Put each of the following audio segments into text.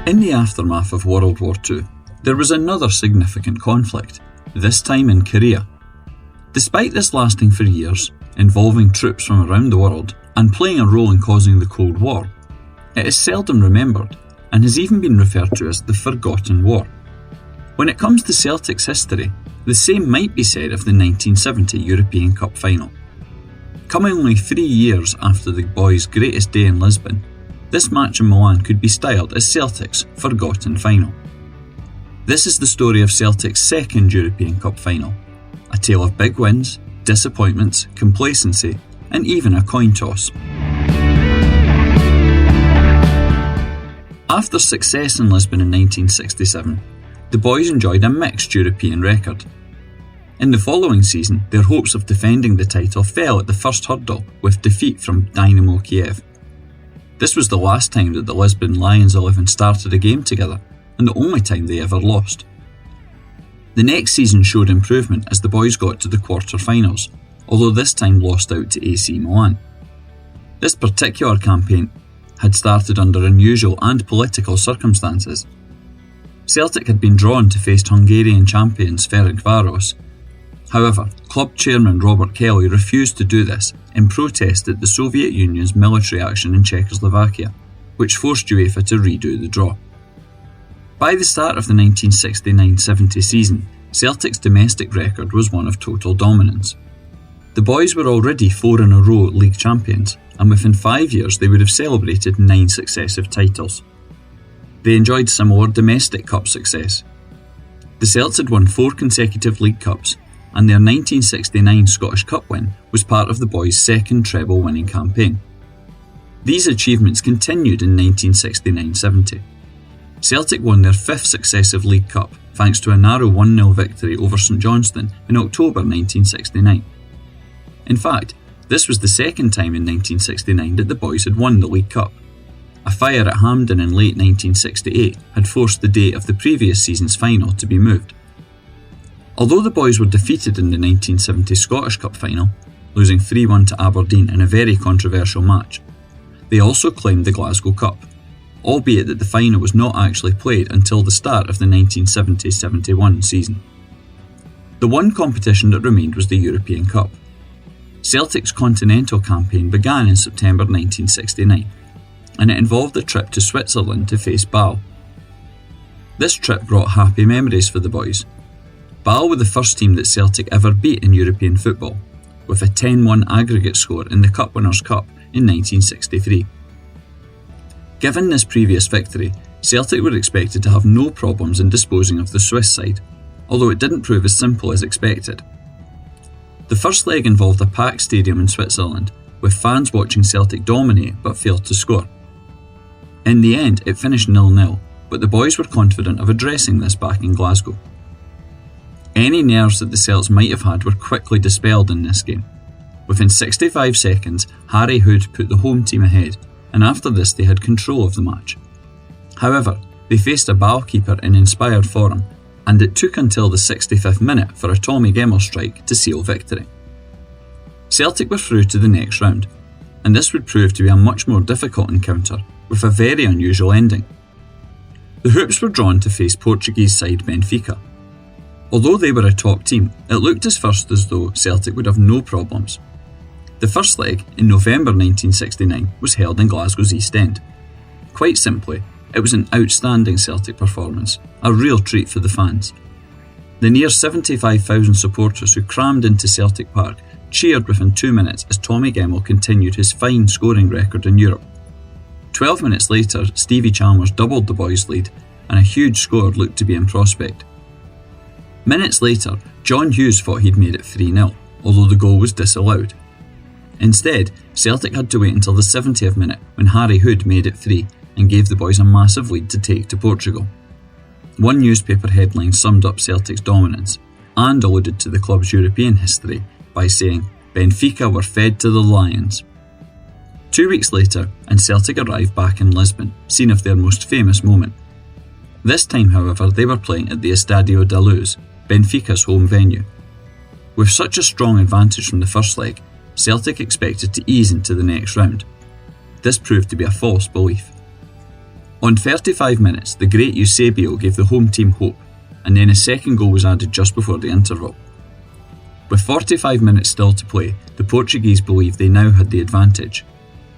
In the aftermath of World War II, there was another significant conflict, this time in Korea. Despite this lasting for years, involving troops from around the world, and playing a role in causing the Cold War, it is seldom remembered and has even been referred to as the Forgotten War. When it comes to Celtic's history, the same might be said of the 1970 European Cup final. Coming only 3 years after the boys' greatest day in Lisbon, this match in Milan could be styled as Celtic's forgotten final. This is the story of Celtic's second European Cup final, a tale of big wins, disappointments, complacency, and even a coin toss. After success in Lisbon in 1967, the boys enjoyed a mixed European record. In the following season, their hopes of defending the title fell at the first hurdle with defeat from Dynamo Kiev. This was the last time that the Lisbon Lions 11 started a game together, and the only time they ever lost. The next season showed improvement as the boys got to the quarter-finals, although this time lost out to AC Milan. This particular campaign had started under unusual and political circumstances. Celtic had been drawn to face Hungarian champions Ferencváros. However, club chairman Robert Kelly refused to do this in protest at the Soviet Union's military action in Czechoslovakia, which forced UEFA to redo the draw. By the start of the 1969-70 season, Celtic's domestic record was one of total dominance. The boys were already 4 in a row league champions, and within 5 years they would have celebrated 9 successive titles. They enjoyed similar domestic cup success. The Celts had won 4 consecutive League Cups, and their 1969 Scottish Cup win was part of the boys' second treble-winning campaign. These achievements continued in 1969-70. Celtic won their 5th successive League Cup thanks to a narrow 1-0 victory over St Johnstone in October 1969. In fact, this was the second time in 1969 that the boys had won the League Cup. A fire at Hampden in late 1968 had forced the date of the previous season's final to be moved. Although the boys were defeated in the 1970 Scottish Cup final, losing 3-1 to Aberdeen in a very controversial match, they also claimed the Glasgow Cup, albeit that the final was not actually played until the start of the 1970-71 season. The one competition that remained was the European Cup. Celtic's continental campaign began in September 1969, and it involved a trip to Switzerland to face Bâle. This trip brought happy memories for the boys. Bâle were the first team that Celtic ever beat in European football, with a 10-1 aggregate score in the Cup Winners' Cup in 1963. Given this previous victory, Celtic were expected to have no problems in disposing of the Swiss side, although it didn't prove as simple as expected. The first leg involved a packed stadium in Switzerland, with fans watching Celtic dominate but failed to score. In the end, it finished 0-0, but the boys were confident of addressing this back in Glasgow. Any nerves that the Celts might have had were quickly dispelled in this game. Within 65 seconds, Harry Hood put the home team ahead, and after this they had control of the match. However, they faced a Bâle keeper in inspired form, and it took until the 65th minute for a Tommy Gemmell strike to seal victory. Celtic were through to the next round, and this would prove to be a much more difficult encounter, with a very unusual ending. The Hoops were drawn to face Portuguese side Benfica. Although they were a top team, it looked at first as though Celtic would have no problems. The first leg, in November 1969, was held in Glasgow's East End. Quite simply, it was an outstanding Celtic performance, a real treat for the fans. The near 75,000 supporters who crammed into Celtic Park cheered within 2 minutes as Tommy Gemmell continued his fine scoring record in Europe. 12 minutes later, Stevie Chalmers doubled the boys' lead, and a huge score looked to be in prospect. Minutes later, John Hughes thought he'd made it 3-0, although the goal was disallowed. Instead, Celtic had to wait until the 70th minute when Harry Hood made it 3 and gave the boys a massive lead to take to Portugal. One newspaper headline summed up Celtic's dominance and alluded to the club's European history by saying, "Benfica were fed to the Lions." 2 weeks later, and Celtic arrived back in Lisbon, scene of their most famous moment. This time, however, they were playing at the Estádio da Luz, Benfica's home venue. With such a strong advantage from the first leg, Celtic expected to ease into the next round. This proved to be a false belief. On 35 minutes, the great Eusebio gave the home team hope, and then a second goal was added just before the interval. With 45 minutes still to play, the Portuguese believed they now had the advantage.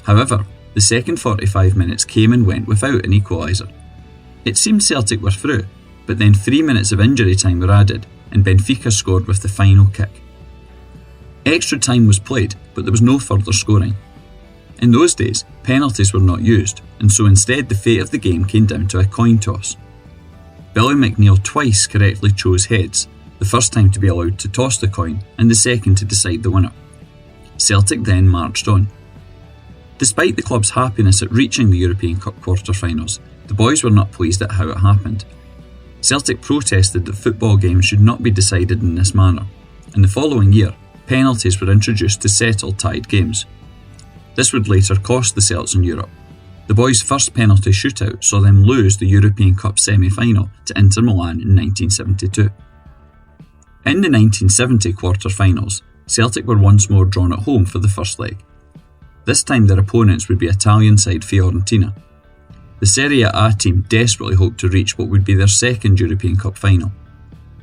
However, the second 45 minutes came and went without an equaliser. It seemed Celtic were through, but then 3 minutes of injury time were added, and Benfica scored with the final kick. Extra time was played, but there was no further scoring. In those days, penalties were not used, and so instead the fate of the game came down to a coin toss. Billy McNeil twice correctly chose heads, the first time to be allowed to toss the coin and the second to decide the winner. Celtic then marched on. Despite the club's happiness at reaching the European Cup quarter-finals, the boys were not pleased at how it happened. Celtic protested that football games should not be decided in this manner, and the following year, penalties were introduced to settle tied games. This would later cost the Celts in Europe. The boys' first penalty shootout saw them lose the European Cup semi-final to Inter Milan in 1972. In the 1970 quarter-finals, Celtic were once more drawn at home for the first leg. This time their opponents would be Italian side Fiorentina. The Serie A team desperately hoped to reach what would be their second European Cup final.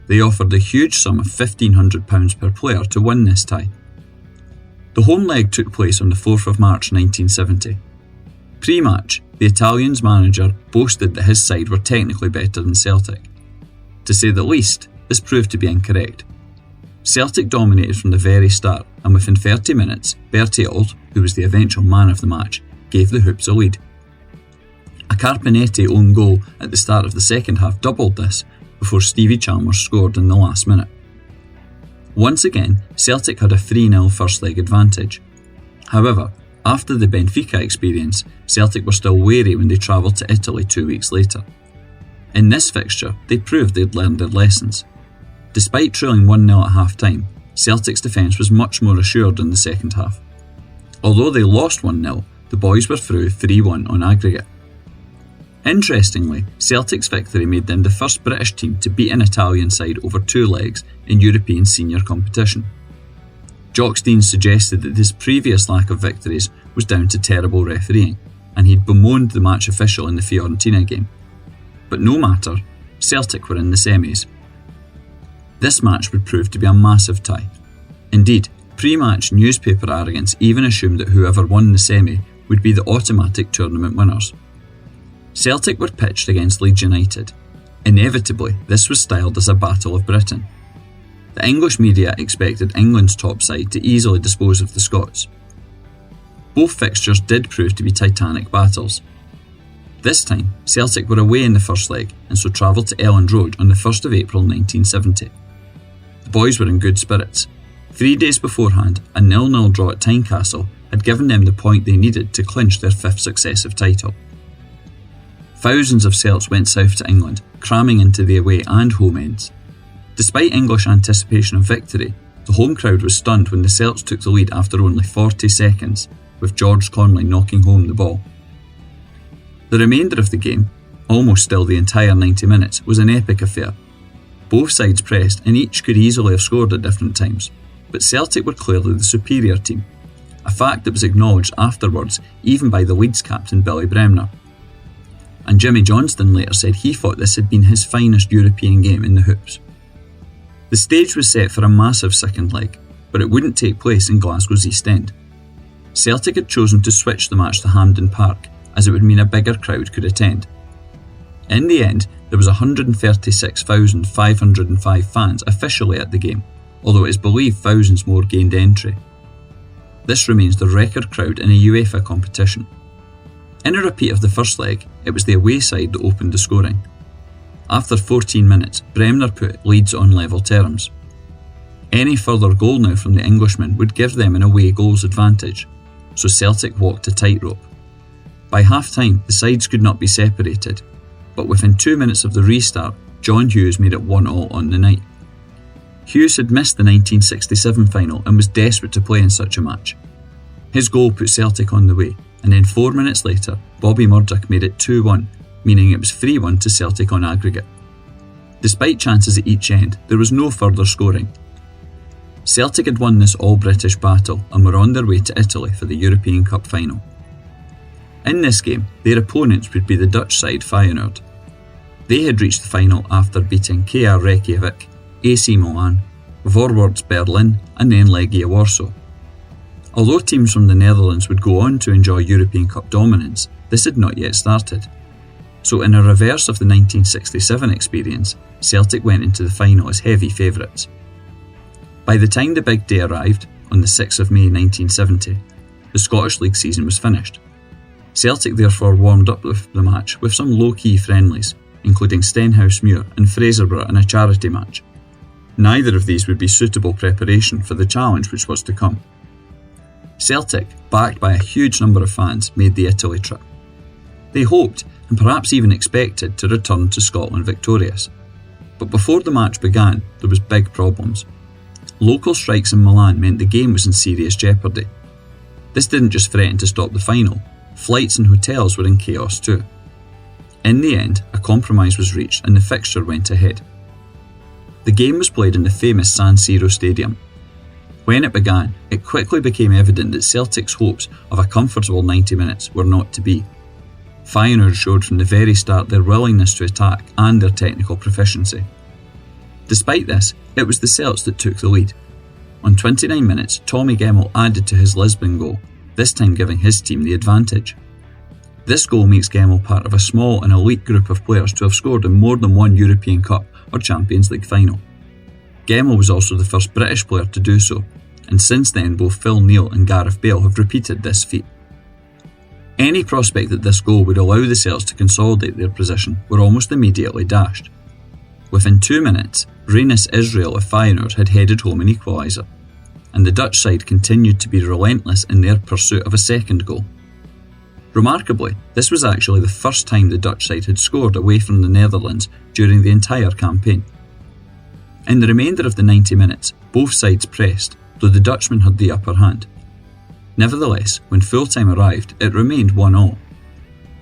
They offered a huge sum of £1,500 per player to win this tie. The home leg took place on the 4th of March 1970. Pre-match, the Italians' manager boasted that his side were technically better than Celtic. To say the least, this proved to be incorrect. Celtic dominated from the very start, and within 30 minutes, Bertiold, who was the eventual man of the match, gave the Hoops a lead. A Carpenetti own goal at the start of the second half doubled this, before Stevie Chalmers scored in the last minute. Once again, Celtic had a 3-0 first leg advantage. However, after the Benfica experience, Celtic were still wary when they travelled to Italy 2 weeks later. In this fixture, they proved they'd learned their lessons. Despite trailing 1-0 at half-time, Celtic's defence was much more assured in the second half. Although they lost 1-0, the boys were through 3-1 on aggregate. Interestingly, Celtic's victory made them the first British team to beat an Italian side over 2 legs in European senior competition. Jock Stein suggested that this previous lack of victories was down to terrible refereeing, and he'd bemoaned the match official in the Fiorentina game. But no matter, Celtic were in the semis. This match would prove to be a massive tie. Indeed, pre-match newspaper arrogance even assumed that whoever won the semi would be the automatic tournament winners. Celtic were pitched against Leeds United. Inevitably, this was styled as a Battle of Britain. The English media expected England's top side to easily dispose of the Scots. Both fixtures did prove to be titanic battles. This time, Celtic were away in the first leg and so travelled to Elland Road on the 1st of April 1970. The boys were in good spirits. 3 days beforehand, a 0-0 draw at Tynecastle had given them the point they needed to clinch their 5th successive title. Thousands of Celts went south to England, cramming into the away and home ends. Despite English anticipation of victory, the home crowd was stunned when the Celts took the lead after only 40 seconds, with George Conley knocking home the ball. The remainder of the game, almost still the entire 90 minutes, was an epic affair. Both sides pressed and each could easily have scored at different times, but Celtic were clearly the superior team, a fact that was acknowledged afterwards even by the Leeds captain Billy Bremner. And Jimmy Johnston later said he thought this had been his finest European game in the Hoops. The stage was set for a massive second leg, but it wouldn't take place in Glasgow's East End. Celtic had chosen to switch the match to Hampden Park, as it would mean a bigger crowd could attend. In the end, there was 136,505 fans officially at the game, although it is believed thousands more gained entry. This remains the record crowd in a UEFA competition. In a repeat of the first leg, it was the away side that opened the scoring. After 14 minutes, Bremner put Leeds on level terms. Any further goal now from the Englishmen would give them an away goals advantage, so Celtic walked a tightrope. By half-time, the sides could not be separated, but within 2 minutes of the restart, John Hughes made it 1-1 on the night. Hughes had missed the 1967 final and was desperate to play in such a match. His goal put Celtic on the way, and then 4 minutes later, Bobby Murdoch made it 2-1, meaning it was 3-1 to Celtic on aggregate. Despite chances at each end, there was no further scoring. Celtic had won this all-British battle and were on their way to Italy for the European Cup final. In this game, their opponents would be the Dutch side Feyenoord. They had reached the final after beating KR Reykjavik, AC Milan, Voorwaarts Berlin and then Legia Warsaw. Although teams from the Netherlands would go on to enjoy European Cup dominance, this had not yet started. So in a reverse of the 1967 experience, Celtic went into the final as heavy favourites. By the time the big day arrived, on the 6th of May 1970, the Scottish League season was finished. Celtic therefore warmed up with the match with some low-key friendlies, including Stenhousemuir and Fraserburgh in a charity match. Neither of these would be suitable preparation for the challenge which was to come. Celtic, backed by a huge number of fans, made the Italy trip. They hoped, and perhaps even expected, to return to Scotland victorious. But before the match began, there was big problems. Local strikes in Milan meant the game was in serious jeopardy. This didn't just threaten to stop the final, flights and hotels were in chaos too. In the end, a compromise was reached and the fixture went ahead. The game was played in the famous San Siro Stadium. When it began, it quickly became evident that Celtic's hopes of a comfortable 90 minutes were not to be. Feyenoord showed from the very start their willingness to attack and their technical proficiency. Despite this, it was the Celts that took the lead. On 29 minutes, Tommy Gemmell added to his Lisbon goal, this time giving his team the advantage. This goal makes Gemmell part of a small and elite group of players to have scored in more than one European Cup or Champions League final. Gemmell was also the first British player to do so, and since then both Phil Neal and Gareth Bale have repeated this feat. Any prospect that this goal would allow the Celts to consolidate their position were almost immediately dashed. Within 2 minutes, Reynis Israel of Feyenoord had headed home an equaliser, and the Dutch side continued to be relentless in their pursuit of a second goal. Remarkably, this was actually the first time the Dutch side had scored away from the Netherlands during the entire campaign. In the remainder of the 90 minutes, both sides pressed, though the Dutchmen had the upper hand. Nevertheless, when full-time arrived, it remained 1-1.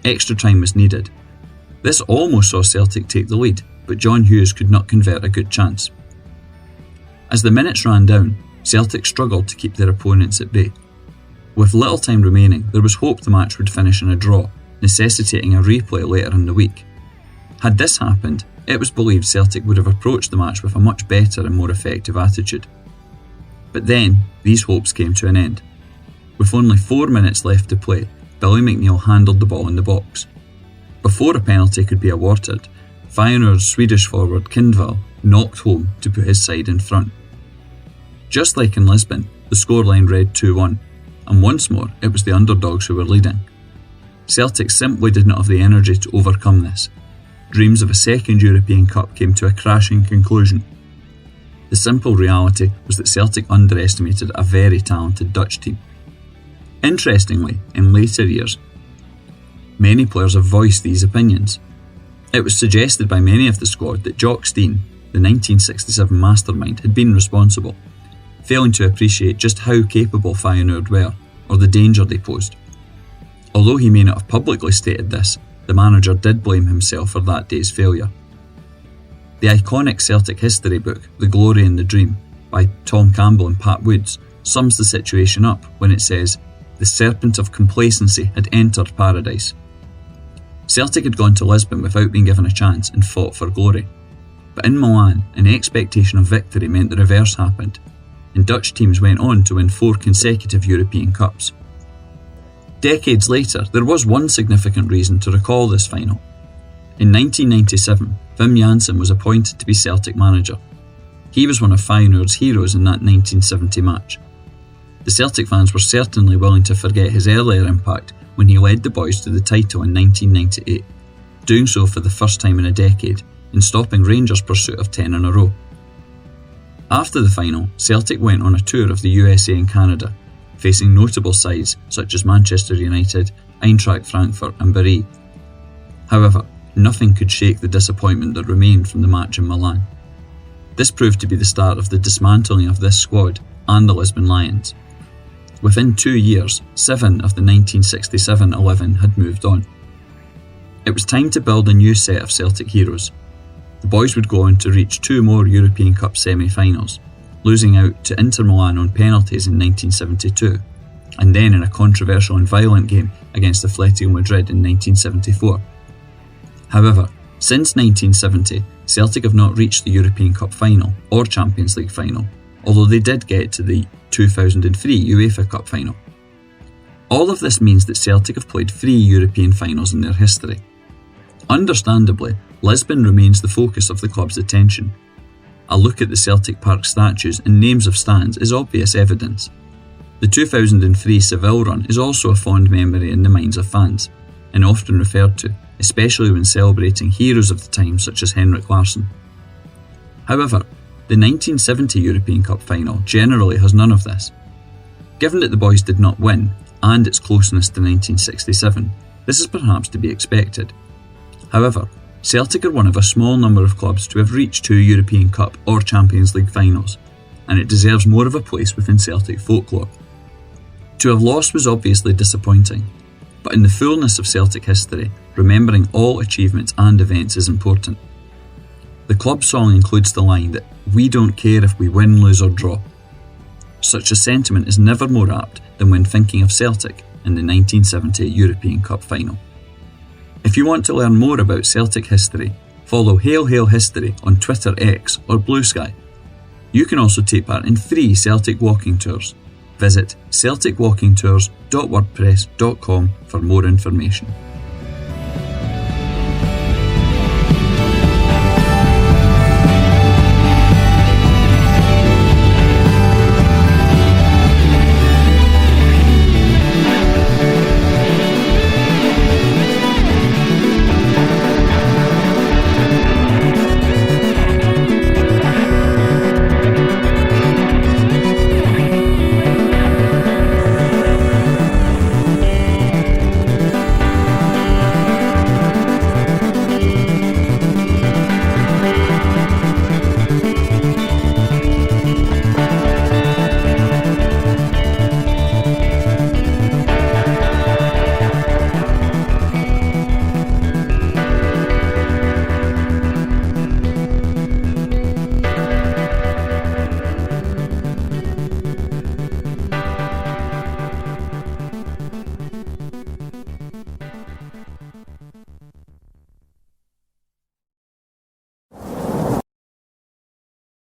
Extra time was needed. This almost saw Celtic take the lead, but John Hughes could not convert a good chance. As the minutes ran down, Celtic struggled to keep their opponents at bay. With little time remaining, there was hope the match would finish in a draw, necessitating a replay later in the week. Had this happened, it was believed Celtic would have approached the match with a much better and more effective attitude. But then, these hopes came to an end. With only 4 minutes left to play, Billy McNeil handled the ball in the box. Before a penalty could be awarded, Feyenoord's Swedish forward Kindvall knocked home to put his side in front. Just like in Lisbon, the scoreline read 2-1, and once more it was the underdogs who were leading. Celtic simply did not have the energy to overcome this. Dreams of a second European Cup came to a crashing conclusion. The simple reality was that Celtic underestimated a very talented Dutch team. Interestingly, in later years, many players have voiced these opinions. It was suggested by many of the squad that Jock Stein, the 1967 mastermind, had been responsible, failing to appreciate just how capable Feyenoord were, or the danger they posed. Although he may not have publicly stated this, the manager did blame himself for that day's failure. The iconic Celtic history book, The Glory and the Dream, by Tom Campbell and Pat Woods, sums the situation up when it says, "The serpent of complacency had entered paradise." Celtic had gone to Lisbon without being given a chance and fought for glory. But in Milan, an expectation of victory meant the reverse happened, and Dutch teams went on to win 4 consecutive European Cups. Decades later, there was one significant reason to recall this final. In 1997, Wim Jansen was appointed to be Celtic manager. He was one of Feyenoord's heroes in that 1970 match. The Celtic fans were certainly willing to forget his earlier impact when he led the Boys to the title in 1998, doing so for the first time in a decade and stopping Rangers' pursuit of 10 in a row. After the final, Celtic went on a tour of the USA and Canada, facing notable sides such as Manchester United, Eintracht Frankfurt and Bari. However, nothing could shake the disappointment that remained from the match in Milan. This proved to be the start of the dismantling of this squad and the Lisbon Lions. Within 2 years, 7 of the 1967 11 had moved on. It was time to build a new set of Celtic heroes. The Boys would go on to reach 2 more European Cup semi-finals, losing out to Inter Milan on penalties in 1972, and then in a controversial and violent game against Atletico Madrid in 1974. However, since 1970, Celtic have not reached the European Cup final or Champions League final, although they did get to the 2003 UEFA Cup final. All of this means that Celtic have played 3 European finals in their history. Understandably, Lisbon remains the focus of the club's attention. A look at the Celtic Park statues and names of stands is obvious evidence. The 2003 Seville run is also a fond memory in the minds of fans, and often referred to, especially when celebrating heroes of the time such as Henrik Larsson. However, the 1970 European Cup final generally has none of this. Given that the Boys did not win, and its closeness to 1967, this is perhaps to be expected. However, Celtic are one of a small number of clubs to have reached 2 European Cup or Champions League finals, and it deserves more of a place within Celtic folklore. To have lost was obviously disappointing, but in the fullness of Celtic history, remembering all achievements and events is important. The club song includes the line that "we don't care if we win, lose or draw." Such a sentiment is never more apt than when thinking of Celtic in the 1970 European Cup final. If you want to learn more about Celtic history, follow Hail Hail History on Twitter X or Blue Sky. You can also take part in free Celtic walking tours. Visit celticwalkingtours.wordpress.com for more information.